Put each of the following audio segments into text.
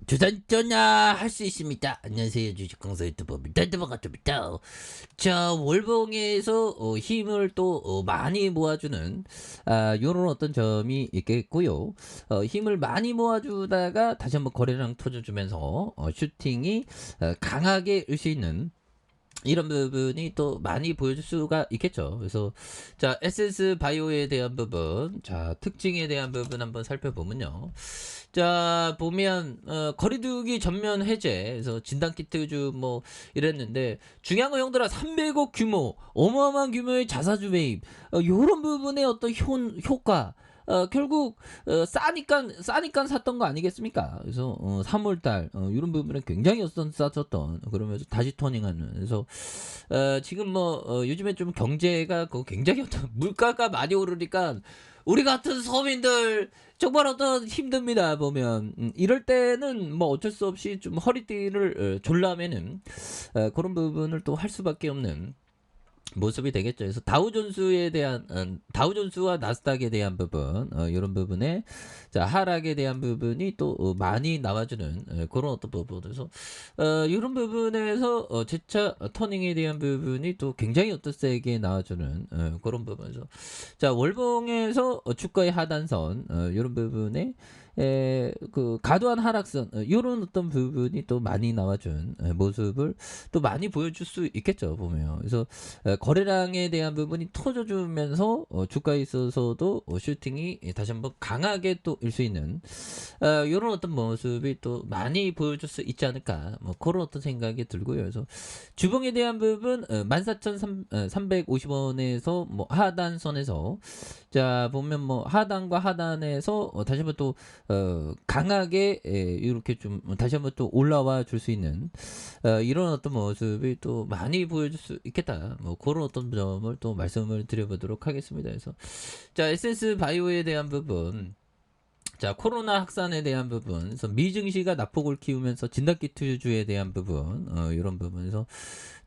주단전화 할 수 있습니다. 안녕하세요. 주식강사 유튜버입니다. 반갑습니다. 자, 월봉에서 힘을 또 많이 모아주는 요런 어떤 점이 있겠고요. 힘을 많이 모아주다가 다시 한번 거래량 터져주면서 슈팅이 강하게 일 수 있는 이런 부분이 또 많이 보여줄 수가 있겠죠. 그래서 자, 에센스 바이오에 대한 부분, 자, 특징에 대한 부분 한번 살펴보면요. 자, 보면 거리두기 전면 해제, 그래서 진단키트주 뭐 이랬는데 중요한 건 형들아 300억 규모, 어마어마한 규모의 자사주 매입, 요런 부분의 어떤 효과. 결국 싸니까 샀던 거 아니겠습니까? 그래서 3월달 이런 부분에 굉장히 쌌었던 그러면서 다시 터닝하는. 그래서 지금 뭐 요즘에 좀 경제가 굉장히 어떤 물가가 많이 오르니까 우리 같은 서민들 정말 어떤 힘듭니다. 보면 이럴 때는 뭐 어쩔 수 없이 좀 허리띠를 졸라매는 그런 부분을 또 할 수밖에 없는 모습이 되겠죠. 그래서 다우존스에 대한 다우존스와 나스닥에 대한 부분 이런 부분에 자 하락에 대한 부분이 또 많이 나와주는 그런 어떤 부분. 그래서 이런 부분에서 재차 터닝에 대한 부분이 또 굉장히 어떤 세게 나와주는 그런 부분에서 자 월봉에서 주가의 하단선 이런 부분에 그 과도한 하락선 이런 어떤 부분이 또 많이 나와준 모습을 또 많이 보여줄 수 있겠죠 보면. 그래서 거래량에 대한 부분이 터져주면서 주가에 있어서도 슈팅이 다시 한번 강하게 또 일 수 있는 이런 어떤 모습이 또 많이 보여줄 수 있지 않을까 뭐 그런 어떤 생각이 들고요. 그래서 주봉에 대한 부분 14,350원에서 뭐 하단선에서 자 보면 뭐 하단과 하단에서 다시 한번 또 강하게 이렇게 좀 다시 한번 또 올라와 줄 수 있는 이런 어떤 모습이 또 많이 보여줄 수 있겠다. 뭐 그런 어떤 점을 또 말씀을 드려보도록 하겠습니다. 그래서 자 에센스 바이오에 대한 부분. 자 코로나 확산에 대한 부분, 그래서 미증시가 낙폭을 키우면서 진단키트주에 대한 부분, 이런 부분에서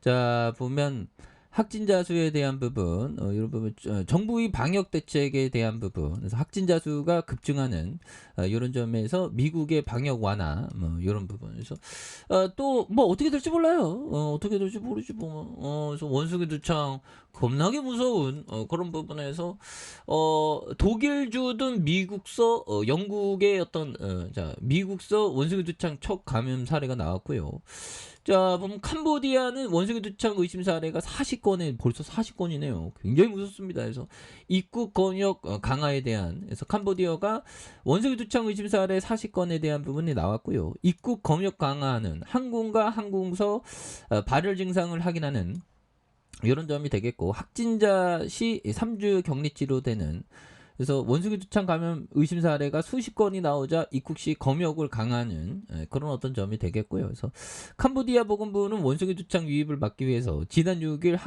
자 보면 확진자 수에 대한 부분, 이런 부분, 정부의 방역 대책에 대한 부분, 그래서 확진자 수가 급증하는 이런 점에서 미국의 방역 완화, 뭐 이런 부분에서 또 뭐 어떻게 될지 몰라요. 어떻게 될지 모르지 뭐. 그래서 원숭이 두창 겁나게 무서운 그런 부분에서 독일주든 미국서 영국의 어떤 자 미국서 원숭이 두창 첫 감염 사례가 나왔고요. 자, 보면 캄보디아는 원숭이 두창 의심 사례가 40건에 벌써 40건이네요. 굉장히 무섭습니다. 그래서 입국 권역 강화에 대한 그래서 캄보디아가 원숭이 두창 의심 사례 40건에 대한 부분이 나왔고요. 입국 검역 강화하는 항공과 항공서 발열 증상을 확인하는 이런 점이 되겠고 확진자 시 3주 격리 치료되는 그래서 원숭이 두창 감염 의심 사례가 수십 건이 나오자 입국 시 검역을 강화하는 그런 어떤 점이 되겠고요. 그래서 캄보디아 보건부는 원숭이 두창 유입을 막기 위해서 지난 6일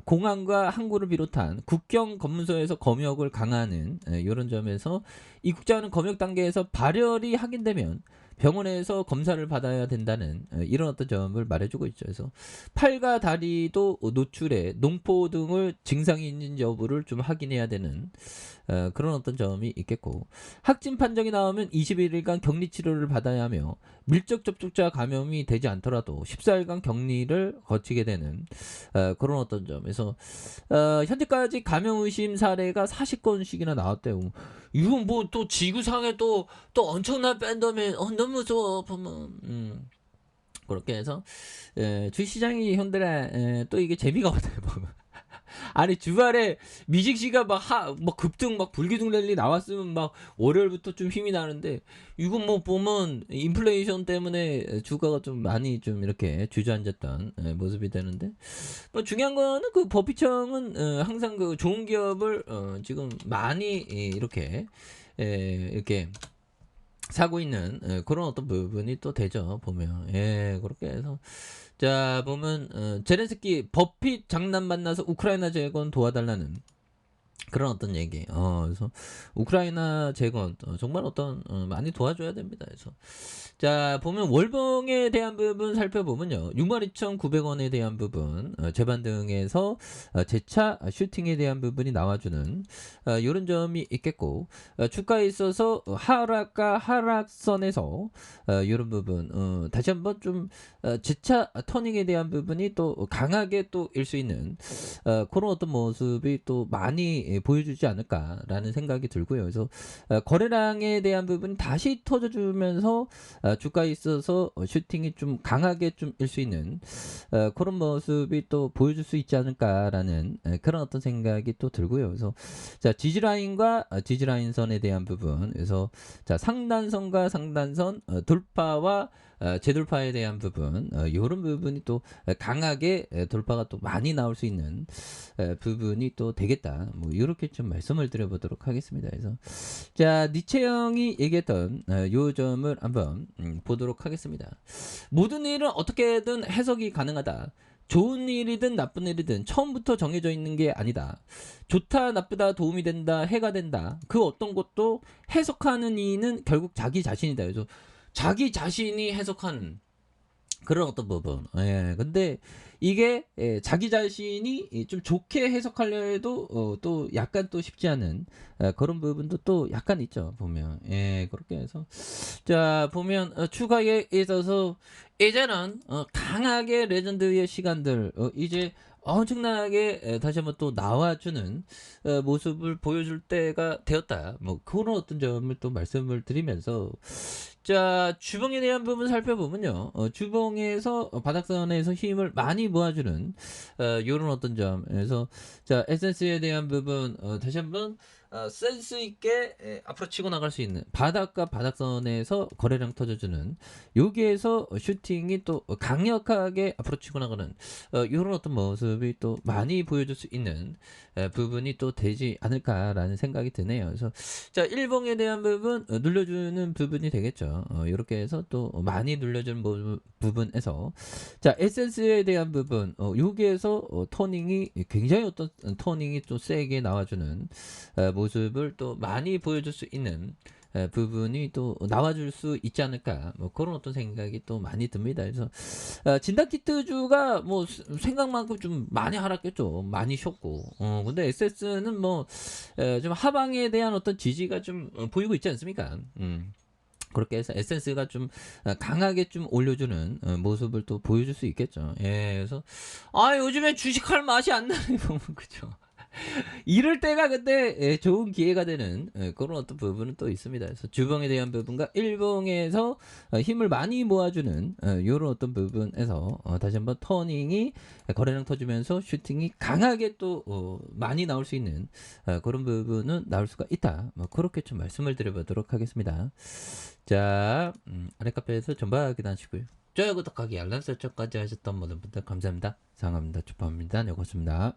공항과 항구를 비롯한 국경 검문소에서 검역을 강화하는 이런 점에서 입국자는 검역 단계에서 발열이 확인되면 병원에서 검사를 받아야 된다는 이런 어떤 점을 말해주고 있죠. 그래서 팔과 다리도 노출에 농포 등을 증상이 있는 여부를 좀 확인해야 되는 그런 어떤 점이 있겠고 확진 판정이 나오면 21일간 격리 치료를 받아야 하며 밀접 접촉자 감염이 되지 않더라도 14일간 격리를 거치게 되는 그런 어떤 점에서 현재까지 감염 의심 사례가 40건씩이나 나왔대요. 이건 뭐 또 지구상에 또 엄청난 팬덤이 너무 무서워 보면 그렇게 해서 주시장이 형들아 또 이게 재미가 없네 보면. 아니 주말에 미직 씨가 막 급등 막 불기둥 랠리 나왔으면 막 월요일부터 좀 힘이 나는데 이거 뭐 보면 인플레이션 때문에 주가가 좀 많이 좀 이렇게 주저앉았던 모습이 되는데 뭐 중요한 거는 그 법비청은 항상 그 좋은 기업을 지금 많이 이렇게 이렇게 사고 있는 그런 어떤 부분이 또 되죠 보면 그렇게 해서 자 보면 제렌스키 버핏 장난 만나서 우크라이나 재건 도와달라는 그런 어떤 얘기. 그래서 우크라이나 재건 정말 어떤 많이 도와줘야 됩니다. 그래서 자 보면 월봉에 대한 부분 살펴보면요. 62,900원에 대한 부분 재반 등에서 재차 슈팅에 대한 부분이 나와주는 이런 점이 있겠고 주가에 있어서 하락과 하락선에서 이런 부분 다시 한번 좀 재차 터닝에 대한 부분이 또 강하게 또 일 수 있는 그런 어떤 모습이 또 많이 보여주지 않을까라는 생각이 들고요. 그래서 거래량에 대한 부분 다시 터져주면서 주가에 있어서 슈팅이 좀 강하게 좀 일 수 있는 그런 모습이 또 보여줄 수 있지 않을까라는 그런 어떤 생각이 또 들고요. 그래서 자 지지라인과 지지라인선에 대한 부분, 그래서 자 상단선과 상단선 돌파와 재돌파에 대한 부분, 이런 부분이 또 강하게 돌파가 또 많이 나올 수 있는 부분이 또 되겠다. 뭐 이렇게 좀 말씀을 드려보도록 하겠습니다. 그래서 자 니체 형이 얘기했던 요 점을 한번 보도록 하겠습니다. 모든 일은 어떻게든 해석이 가능하다. 좋은 일이든 나쁜 일이든 처음부터 정해져 있는 게 아니다. 좋다, 나쁘다, 도움이 된다, 해가 된다. 그 어떤 것도 해석하는 이는 결국 자기 자신이다. 그래서 자기 자신이 해석하는 그런 어떤 부분. 예. 근데 이게 자기 자신이 좀 좋게 해석하려 해도 또 약간 또 쉽지 않은 그런 부분도 또 약간 있죠. 보면. 예. 그렇게 해서 자, 보면 추가에 있어서 이제는 강하게 레전드의 시간들 이제 엄청나게 다시 한번 또 나와주는 모습을 보여줄 때가 되었다. 뭐 그런 어떤 점을 또 말씀을 드리면서 자 주봉에 대한 부분 살펴보면요. 주봉에서 바닥선에서 힘을 많이 모아주는 요런 어떤 점에서 자 에센스에 대한 부분 다시 한번 센스 있게 앞으로 치고 나갈 수 있는 바닥과 바닥선에서 거래량 터져주는 여기에서 슈팅이 또 강력하게 앞으로 치고 나가는 이런 어떤 모습이 또 많이 보여줄 수 있는 부분이 또 되지 않을까라는 생각이 드네요. 그래서 자 일봉에 대한 부분 눌러주는 부분이 되겠죠. 이렇게 해서 또 많이 눌려주는 부분에서 자 에센스에 대한 부분 여기에서 터닝이 굉장히 어떤 터닝이 또 세게 나와주는 모습을 또 많이 보여줄 수 있는 부분이 또 나와줄 수 있지 않을까 뭐 그런 어떤 생각이 또 많이 듭니다. 그래서 진단키트주가 뭐 생각만큼 좀 많이 하락했죠. 많이 쉬었고 근데 SS는 뭐 좀 하방에 대한 어떤 지지가 좀 보이고 있지 않습니까? 그렇게 해서 에센스가 좀 강하게 좀 올려주는 모습을 또 보여줄 수 있겠죠. 예, 그래서 요즘에 주식할 맛이 안 나네 보면 그죠. 이럴 때가 근데 좋은 기회가 되는 그런 어떤 부분은 또 있습니다. 그래서 주봉에 대한 부분과 일봉에서 힘을 많이 모아주는 이런 어떤 부분에서 다시 한번 터닝이 거래량 터지면서 슈팅이 강하게 또 많이 나올 수 있는 그런 부분은 나올 수가 있다. 뭐 그렇게 좀 말씀을 드려보도록 하겠습니다. 자 아래 카페에서 전방 확인하시고요. 좋아요 구독하기 알람 설정까지 하셨던 모든 분들 감사합니다. 사랑합니다. 축하합니다. 네 고맙습니다.